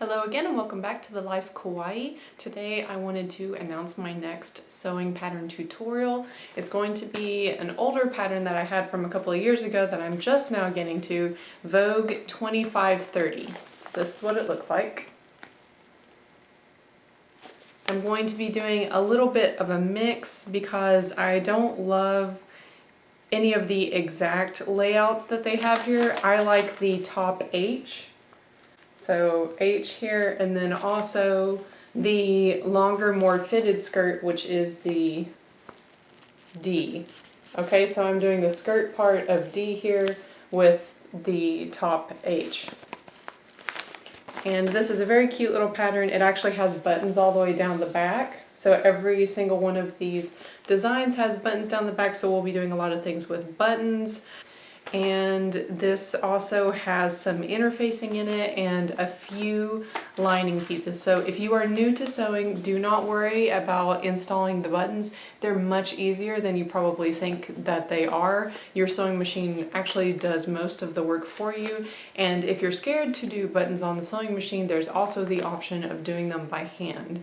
Hello again and welcome back to the Life Kawaii. Today I wanted to announce my next sewing pattern tutorial. It's going to be an older pattern that I had from a couple of years ago that I'm just now getting to, Vogue 2530. This is what it looks like. I'm going to be doing a little bit of a mix because I don't love any of the exact layouts that they have here. I like the top H. So H here, and then also the longer, more fitted skirt, which is the D. Okay, so I'm doing the skirt part of D here with the top H. And this is a very cute little pattern. It actually has buttons all the way down the back. So every single one of these designs has buttons down the back, so we'll be doing a lot of things with buttons. And this also has some interfacing in it and a few lining pieces. So if you are new to sewing, do not worry about installing the buttons. They're much easier than you probably think that they are. Your sewing machine actually does most of the work for you. And if you're scared to do buttons on the sewing machine, there's also the option of doing them by hand.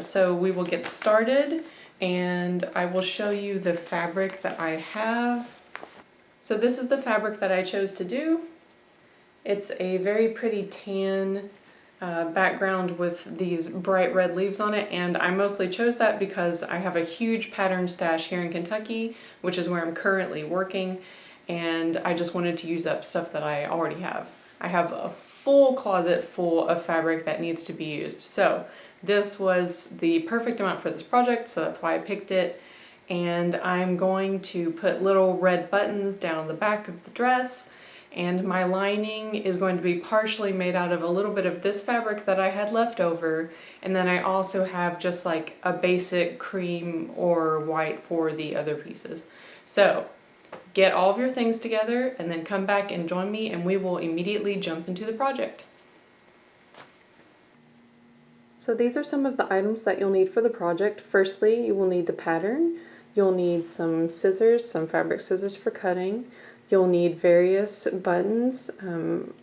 So we will get started and I will show you the fabric that I have. So this is the fabric that I chose to do. It's a very pretty tan background with these bright red leaves on it, and I mostly chose that because I have a huge pattern stash here in Kentucky, which is where I'm currently working, and I just wanted to use up stuff that I already have. I have a full closet full of fabric that needs to be used. So this was the perfect amount for this project, so that's why I picked it. And I'm going to put little red buttons down the back of the dress, and my lining is going to be partially made out of a little bit of this fabric that I had left over, and then I also have just like a basic cream or white for the other pieces. So get all of your things together and then come back and join me and we will immediately jump into the project. So these are some of the items that you'll need for the project. Firstly, you will need the pattern. You'll need some scissors, some fabric scissors for cutting. You'll need various buttons,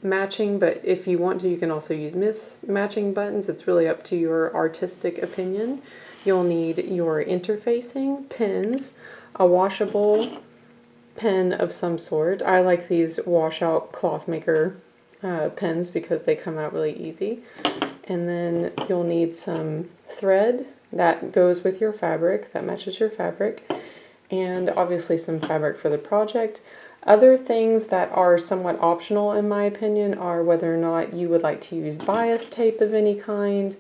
matching, but if you want to, you can also use mismatching buttons. It's really up to your artistic opinion. You'll need your interfacing, pins, a washable pen of some sort. I like these washout cloth maker pens because they come out really easy. And then you'll need some thread that goes with your fabric, that matches your fabric, and obviously some fabric for the project. Other things that are somewhat optional in my opinion are whether or not you would like to use bias tape of any kind.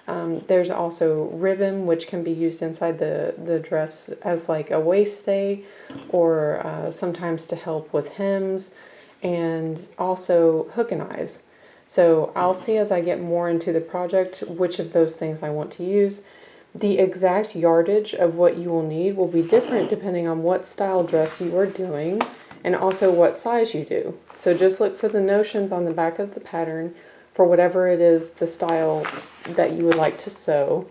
There's also ribbon, which can be used inside the dress as like a waist stay or sometimes to help with hems, and also hook and eyes. So I'll see as I get more into the project which of those things I want to use. The exact yardage of what you will need will be different depending on what style dress you are doing and also what size you do. So just look for the notions on the back of the pattern for whatever it is, the style that you would like to sew,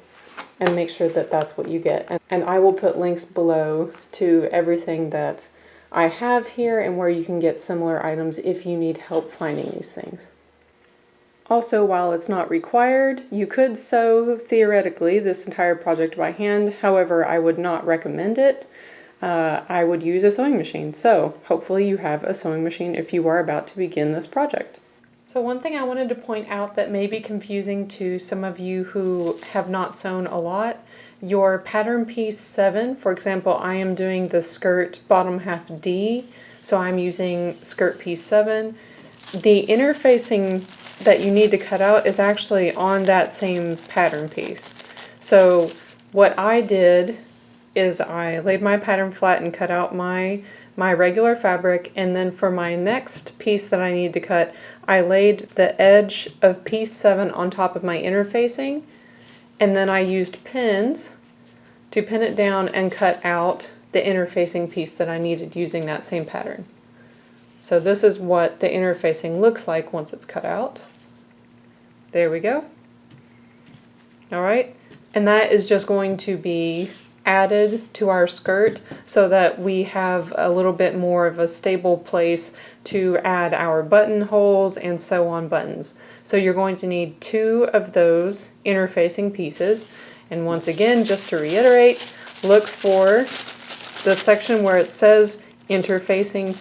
and make sure that that's what you get. And I will put links below to everything that I have here and where you can get similar items if you need help finding these things. Also, while it's not required, you could sew, theoretically, this entire project by hand. However, I would not recommend it. I would use a sewing machine. So, hopefully you have a sewing machine if you are about to begin this project. So one thing I wanted to point out that may be confusing to some of you who have not sewn a lot, your pattern piece 7, for example, I am doing the skirt bottom half D, so I'm using skirt piece 7. The interfacing that you need to cut out is actually on that same pattern piece. So what I did is I laid my pattern flat and cut out my regular fabric, and then for my next piece that I need to cut, I laid the edge of piece 7 on top of my interfacing, and then I used pins to pin it down and cut out the interfacing piece that I needed using that same pattern. So this is what the interfacing looks like once it's cut out. There we go. Alright, and that is just going to be added to our skirt so that we have a little bit more of a stable place to add our buttonholes and sew on buttons. So you're going to need 2 of those interfacing pieces. And once again, just to reiterate, look for the section where it says interfacing.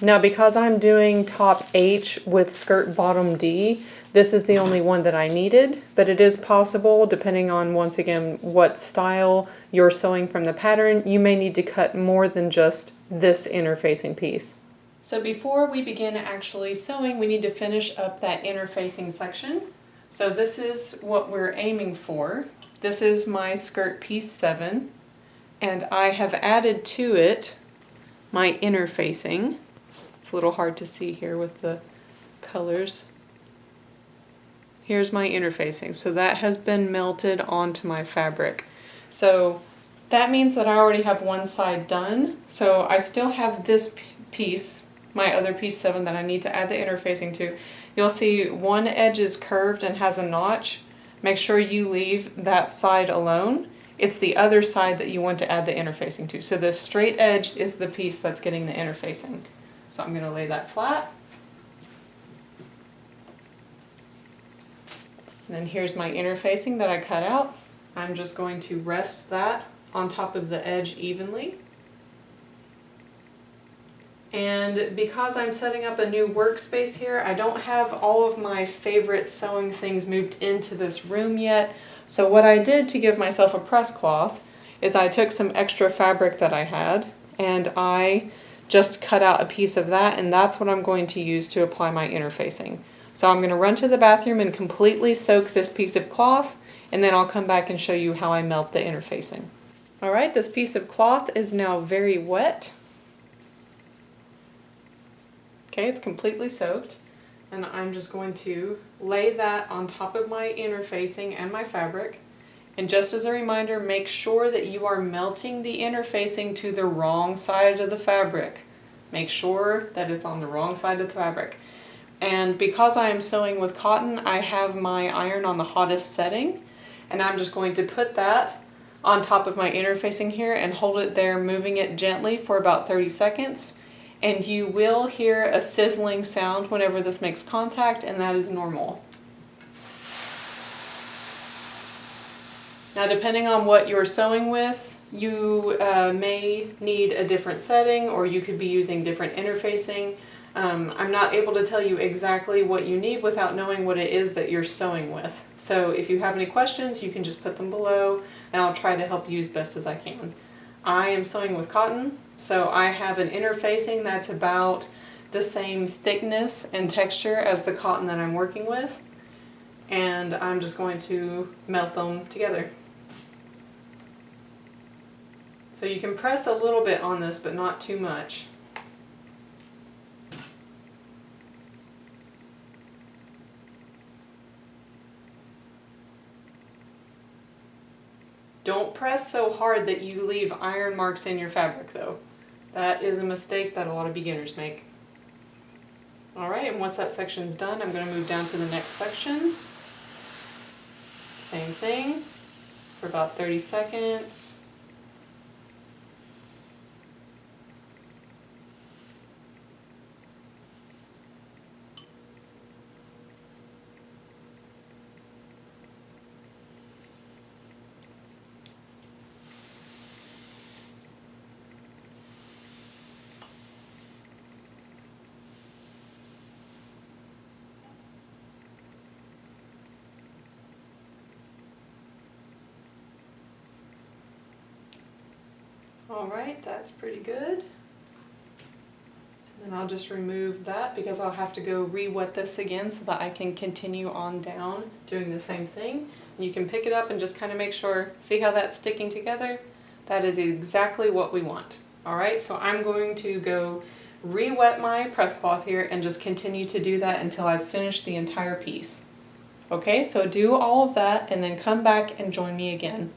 Now, because I'm doing top H with skirt bottom D, this is the only one that I needed, but it is possible, depending on, once again, what style you're sewing from the pattern, you may need to cut more than just this interfacing piece. So before we begin actually sewing, we need to finish up that interfacing section. So this is what we're aiming for. This is my skirt piece 7, and I have added to it my interfacing. It's a little hard to see here with the colors. Here's my interfacing. So that has been melted onto my fabric. So that means that I already have one side done. So I still have this piece, my other piece 7, that I need to add the interfacing to. You'll see one edge is curved and has a notch. Make sure you leave that side alone. It's the other side that you want to add the interfacing to. So the straight edge is the piece that's getting the interfacing. So I'm going to lay that flat. And then here's my interfacing that I cut out. I'm just going to rest that on top of the edge evenly. And because I'm setting up a new workspace here, I don't have all of my favorite sewing things moved into this room yet. So what I did to give myself a press cloth is I took some extra fabric that I had and I just cut out a piece of that, and that's what I'm going to use to apply my interfacing. So I'm going to run to the bathroom and completely soak this piece of cloth, and then I'll come back and show you how I melt the interfacing. Alright, this piece of cloth is now very wet. Okay, it's completely soaked, and I'm just going to lay that on top of my interfacing and my fabric. And just as a reminder, make sure that you are melting the interfacing to the wrong side of the fabric. Make sure that it's on the wrong side of the fabric. And because I am sewing with cotton, I have my iron on the hottest setting, and I'm just going to put that on top of my interfacing here and hold it there, moving it gently for about 30 seconds. And you will hear a sizzling sound whenever this makes contact, and that is normal. Now, depending on what you're sewing with, you may need a different setting, or you could be using different interfacing. I'm not able to tell you exactly what you need without knowing what it is that you're sewing with. So if you have any questions, you can just put them below, and I'll try to help you as best as I can. I am sewing with cotton, so I have an interfacing that's about the same thickness and texture as the cotton that I'm working with, and I'm just going to melt them together. So you can press a little bit on this, but not too much. Don't press so hard that you leave iron marks in your fabric though. That is a mistake that a lot of beginners make. Alright, and once that section's done, I'm going to move down to the next section. Same thing for about 30 seconds. Alright, that's pretty good. And then I'll just remove that because I'll have to go re-wet this again so that I can continue on down doing the same thing. And you can pick it up and just kind of make sure, see how that's sticking together? That is exactly what we want. Alright, so I'm going to go re-wet my press cloth here and just continue to do that until I've finished the entire piece. Okay, so do all of that and then come back and join me again.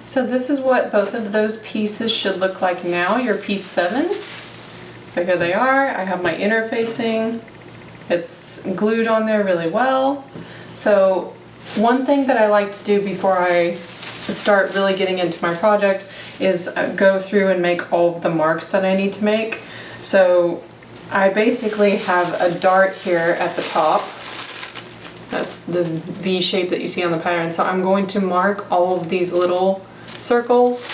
So this is what both of those pieces should look like now, your piece 7. So here they are. I have my interfacing. It's glued on there really well. So one thing that I like to do before I start really getting into my project is go through and make all of the marks that I need to make. So I basically have a dart here at the top. that's the V shape that you see on the pattern. So I'm going to mark all of these little circles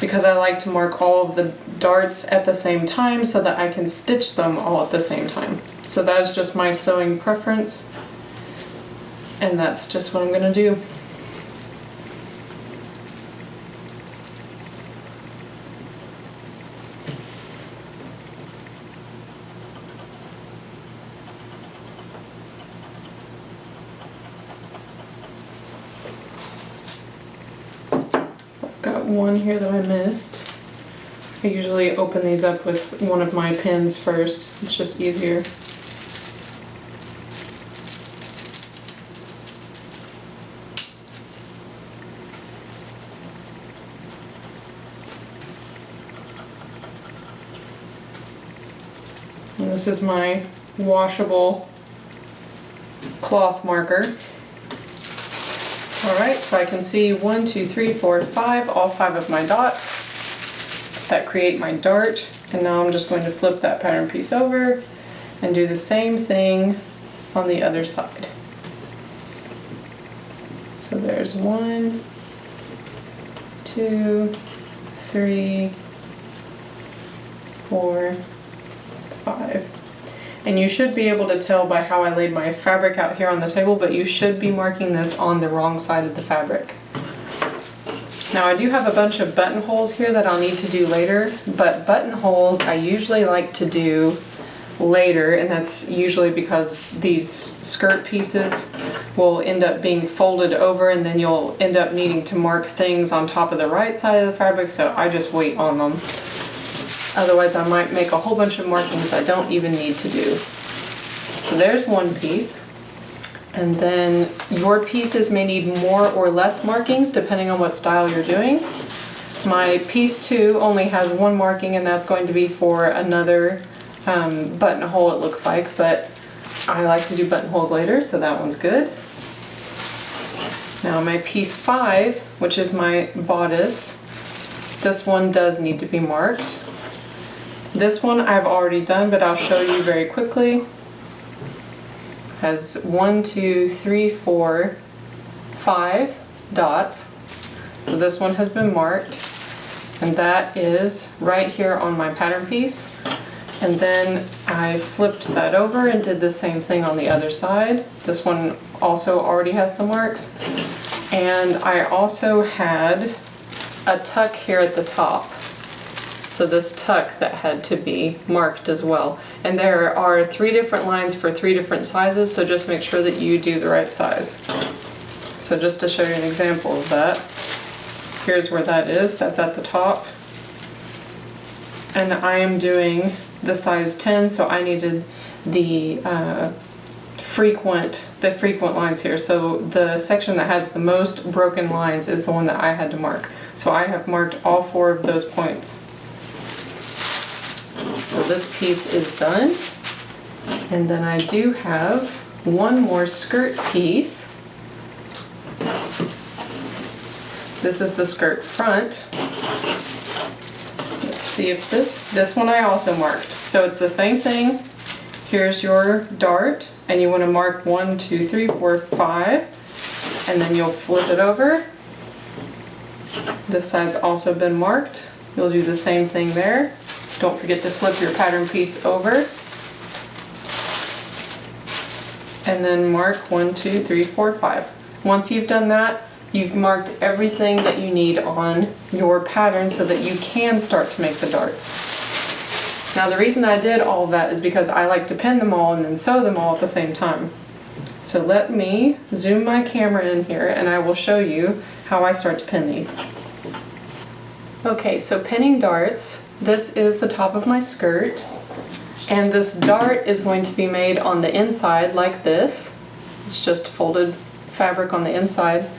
because I like to mark all of the darts at the same time so that I can stitch them all at the same time. So that is just my sewing preference, and that's just what I'm going to do. Got one here that I missed. I usually open these up with one of my pins first. It's just easier. And this is my washable cloth marker. Alright, so I can see 1, 2, 3, 4, 5, all 5 of my dots that create my dart. And now I'm just going to flip that pattern piece over and do the same thing on the other side. So there's 1, 2, 3, 4, 5. And you should be able to tell by how I laid my fabric out here on the table, but you should be marking this on the wrong side of the fabric. Now I do have a bunch of buttonholes here that I'll need to do later, but buttonholes I usually like to do later, and that's usually because these skirt pieces will end up being folded over, and then you'll end up needing to mark things on top of the right side of the fabric, so I just wait on them. Otherwise I might make a whole bunch of markings I don't even need to do. So there's one piece. And then your pieces may need more or less markings depending on what style you're doing. My piece 2 only has one marking, and that's going to be for another buttonhole, it looks like, but I like to do buttonholes later, so that one's good. Now my piece 5, which is my bodice, this one does need to be marked. This one I've already done, but I'll show you very quickly. Has 1, 2, 3, 4, 5 dots. So this one has been marked, and that is right here on my pattern piece. And then I flipped that over and did the same thing on the other side. This one also already has the marks. And I also had a tuck here at the top. So this tuck that had to be marked as well. And there are 3 different lines for 3 different sizes, so just make sure that you do the right size. So just to show you an example of that, here's where that is, that's at the top. And I am doing the size 10, so I needed the frequent lines here. So the section that has the most broken lines is the one that I had to mark. So I have marked all 4 of those points. So this piece is done, and then I do have one more skirt piece. This is the skirt front. Let's see if this one I also marked. So it's the same thing. Here's your dart, and you want to mark 1, 2, 3, 4, 5, and then you'll flip it over. This side's also been marked. You'll do the same thing there. Don't forget to flip your pattern piece over. And then mark 1, 2, 3, 4, 5. Once you've done that, you've marked everything that you need on your pattern so that you can start to make the darts. Now the reason I did all of that is because I like to pin them all and then sew them all at the same time. So let me zoom my camera in here and I will show you how I start to pin these. Okay, so pinning darts. This is the top of my skirt, and this dart is going to be made on the inside like this. It's just folded fabric on the inside.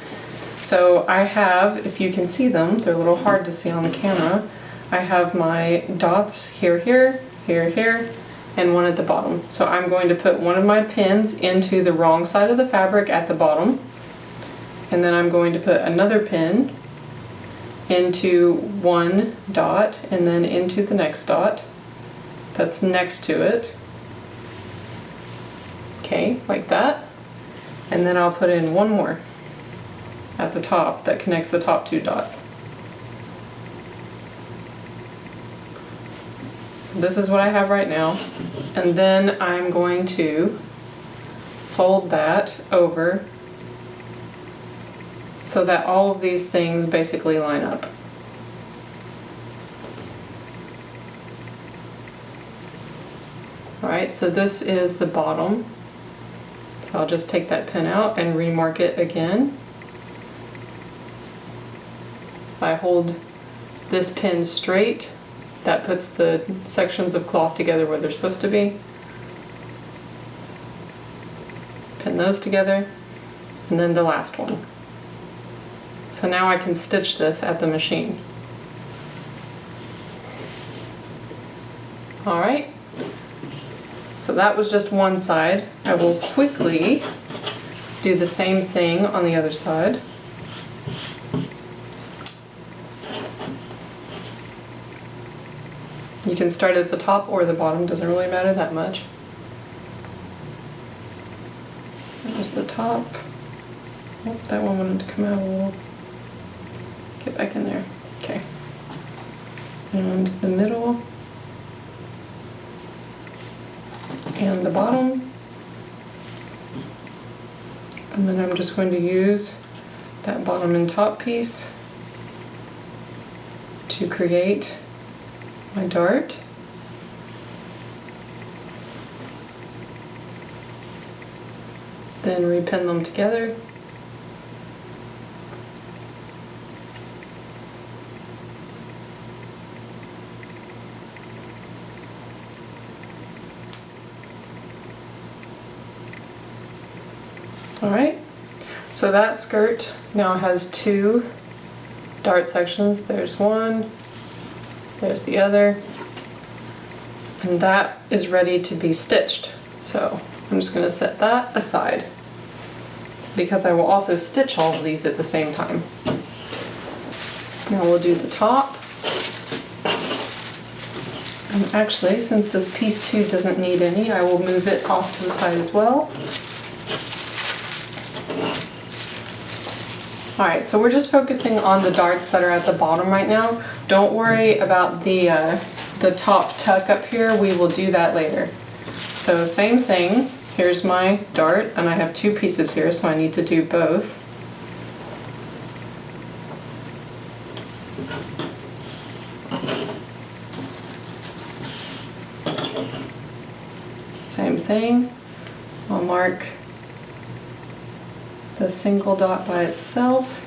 So I have, if you can see them, they're a little hard to see on the camera, I have my dots here, here, here, here, and one at the bottom. So I'm going to put one of my pins into the wrong side of the fabric at the bottom, and then I'm going to put another pin into one dot and then into the next dot that's next to it. Okay, like that. and then I'll put in one more at the top that connects the top 2 dots. So this is what I have right now, and then I'm going to fold that over so that all of these things basically line up. Alright, so this is the bottom. So I'll just take that pin out and remark it again. If I hold this pin straight, that puts the sections of cloth together where they're supposed to be. Pin those together, and then the last one. So now I can stitch this at the machine. Alright, so that was just one side. I will quickly do the same thing on the other side. You can start at the top or the bottom, doesn't really matter that much. There's the top. Oh, that one wanted to come out a little. Get back in there. Okay. And the middle. And the bottom. And then I'm just going to use that bottom and top piece to create my dart. Then repin them together. Alright, so that skirt now has 2 dart sections. There's one, there's the other, and that is ready to be stitched. So I'm just going to set that aside because I will also stitch all of these at the same time. Now we'll do the top. And actually, since this piece 2 doesn't need any, I will move it off to the side as well. Alright, so we're just focusing on the darts that are at the bottom right now. Don't worry about the top tuck up here, we will do that later. So same thing, here's my dart, and I have 2 pieces here, so I need to do both. Same thing, I'll mark the single dot by itself,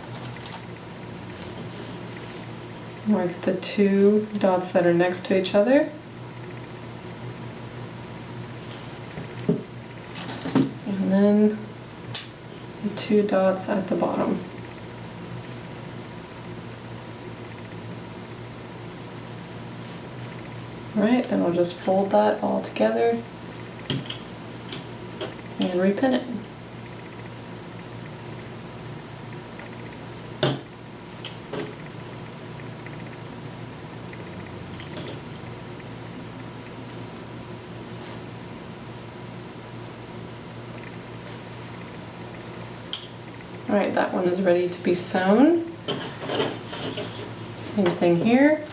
mark the 2 dots that are next to each other, and then the 2 dots at the bottom. Alright, then I'll just fold that all together and repin it. Alright, that one is ready to be sewn. Same thing here.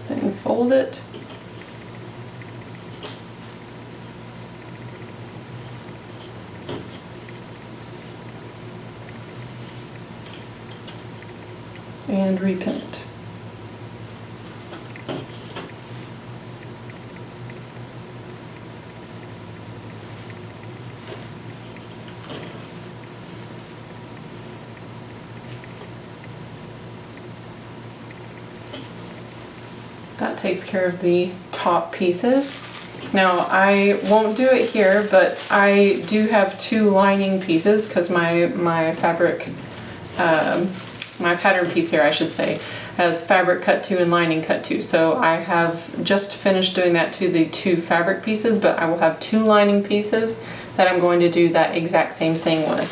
Then fold it. And repin it. That takes care of the top pieces. Now I won't do it here, but I do have 2 lining pieces because my fabric, my pattern piece here I should say, has fabric cut to and lining cut to. So I have just finished doing that to the 2 fabric pieces, but I will have 2 lining pieces that I'm going to do that exact same thing with.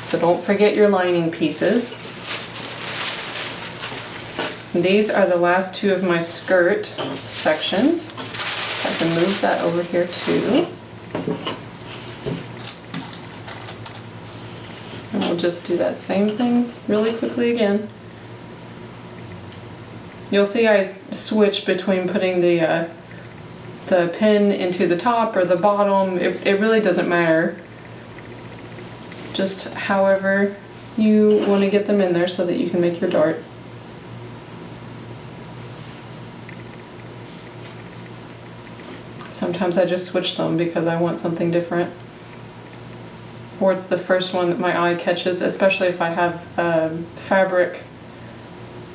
So don't forget your lining pieces. These are the last 2 of my skirt sections. I can move that over here too. And we'll just do that same thing really quickly again. You'll see I switch between putting the pin into the top or the bottom. It really doesn't matter. Just however you want to get them in there so that you can make your dart. Sometimes I just switch them because I want something different. Or it's the first one that my eye catches, especially if I have fabric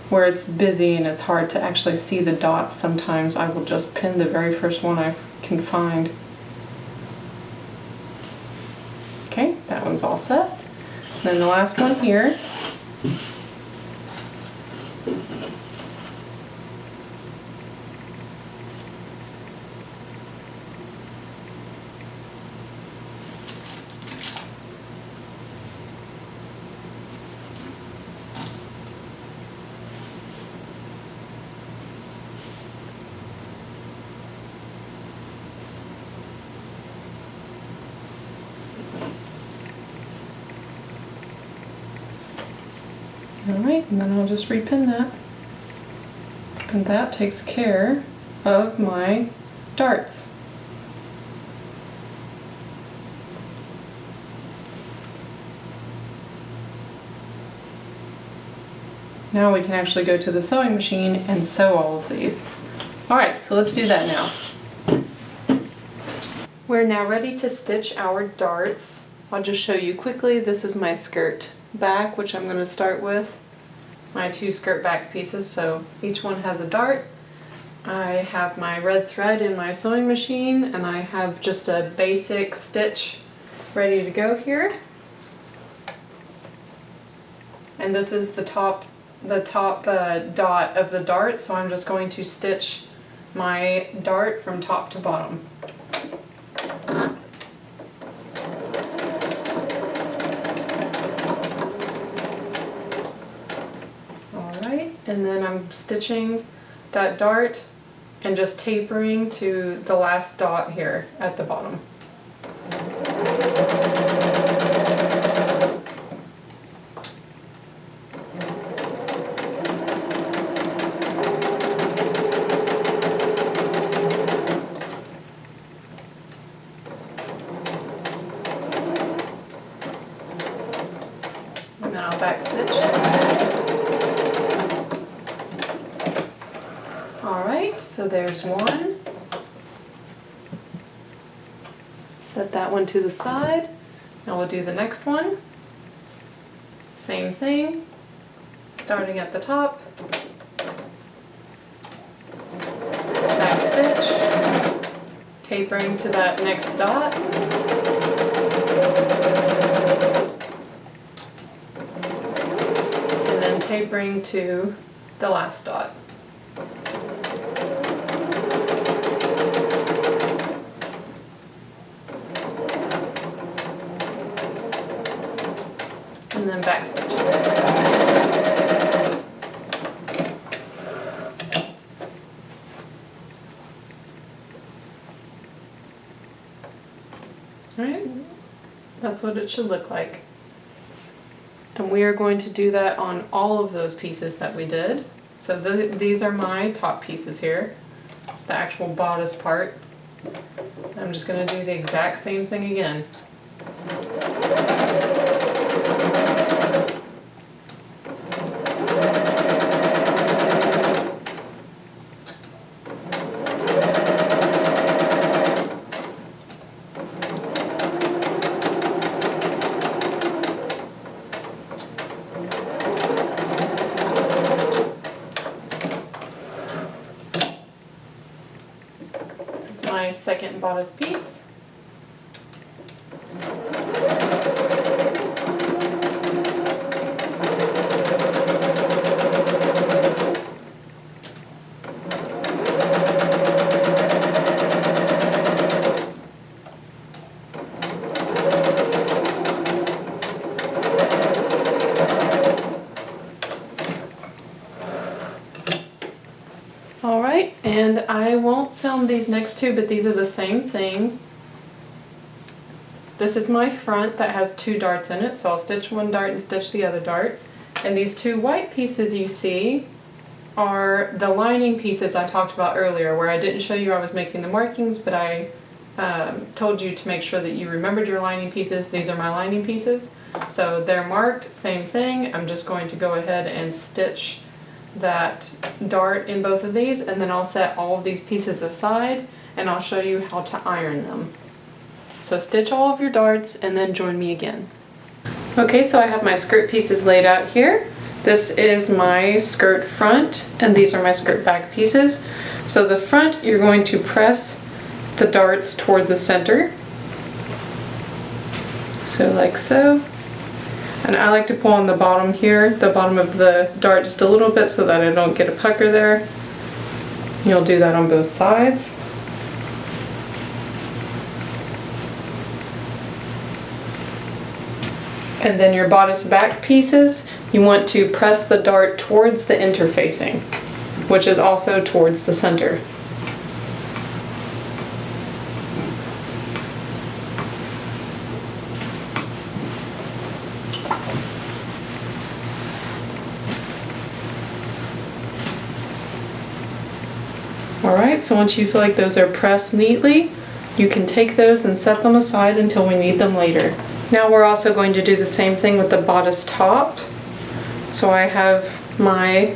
where it's busy and it's hard to actually see the dots. Sometimes I will just pin the very first one I can find. Okay, that one's all set. And then the last one here. Alright, and then I'll just repin that. And that takes care of my darts. Now we can actually go to the sewing machine and sew all of these. Alright, so let's do that now. We're now ready to stitch our darts. I'll just show you quickly. This is my skirt back, which I'm going to start with. My 2 skirt back pieces, so each one has a dart. I have my red thread in my sewing machine, and I have just a basic stitch ready to go here. And this is the top dot of the dart, so I'm just going to stitch my dart from top to bottom. And then I'm stitching that dart and just tapering to the last dot here at the bottom. And then I'll back stitch. Alright, so there's one. Set that one to the side. Now we'll do the next one. Same thing, starting at the top. Back stitch, tapering to that next dot. And then tapering to the last dot. And then back stitch. Alright, that's what it should look like. And we are going to do that on all of those pieces that we did. So these are my top pieces here, the actual bodice part. I'm just going to do the exact same thing again. My second bodice piece. Alright, and I won't film these next two, but these are the same thing. This is my front that has 2 darts in it, so I'll stitch one dart and stitch the other dart. And these 2 white pieces you see are the lining pieces I talked about earlier, where I didn't show you I was making the markings, but I told you to make sure that you remembered your lining pieces. These are my lining pieces. So they're marked, same thing. I'm just going to go ahead and stitch that dart in both of these, and then I'll set all of these pieces aside and I'll show you how to iron them. So stitch all of your darts and then join me again. Okay, so I have my skirt pieces laid out here. This is my skirt front and these are my skirt back pieces. So the front, you're going to press the darts toward the center. So like so. And I like to pull on the bottom here, the bottom of the dart just a little bit so that I don't get a pucker there. You'll do that on both sides. And then your bodice back pieces, you want to press the dart towards the interfacing, which is also towards the center. Alright, so once you feel like those are pressed neatly, you can take those and set them aside until we need them later. Now we're also going to do the same thing with the bodice top. So I have my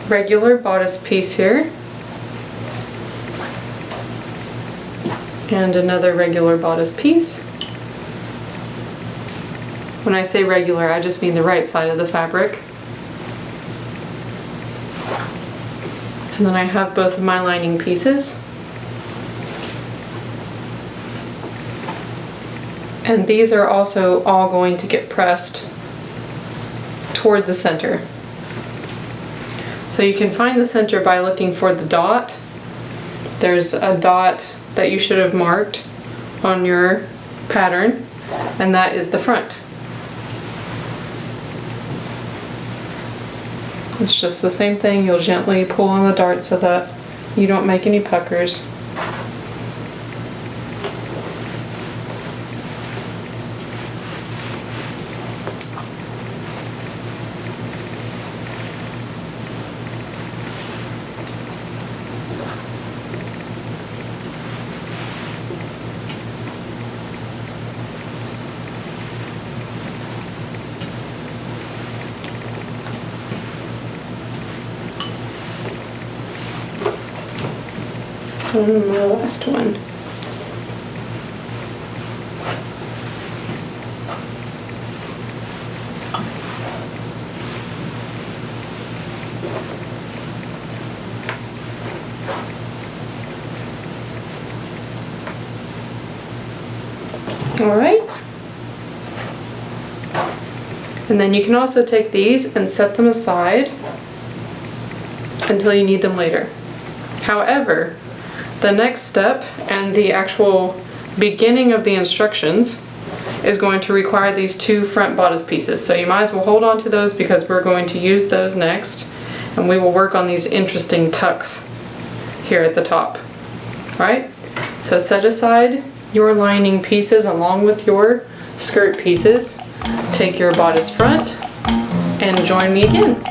regular bodice piece here, and another regular bodice piece. When I say regular, I just mean the right side of the fabric. And then I have both of my lining pieces. And these are also all going to get pressed toward the center. So you can find the center by looking for the dot. There's a dot that you should have marked on your pattern, and that is the front. It's just the same thing. You'll gently pull on the dart so that you don't make any puckers. And my last one. All right. And then you can also take these and set them aside until you need them later. However, the next step and the actual beginning of the instructions is going to require these 2 front bodice pieces. So you might as well hold on to those because we're going to use those next, and we will work on these interesting tucks here at the top. Right? So set aside your lining pieces along with your skirt pieces. Take your bodice front and join me again.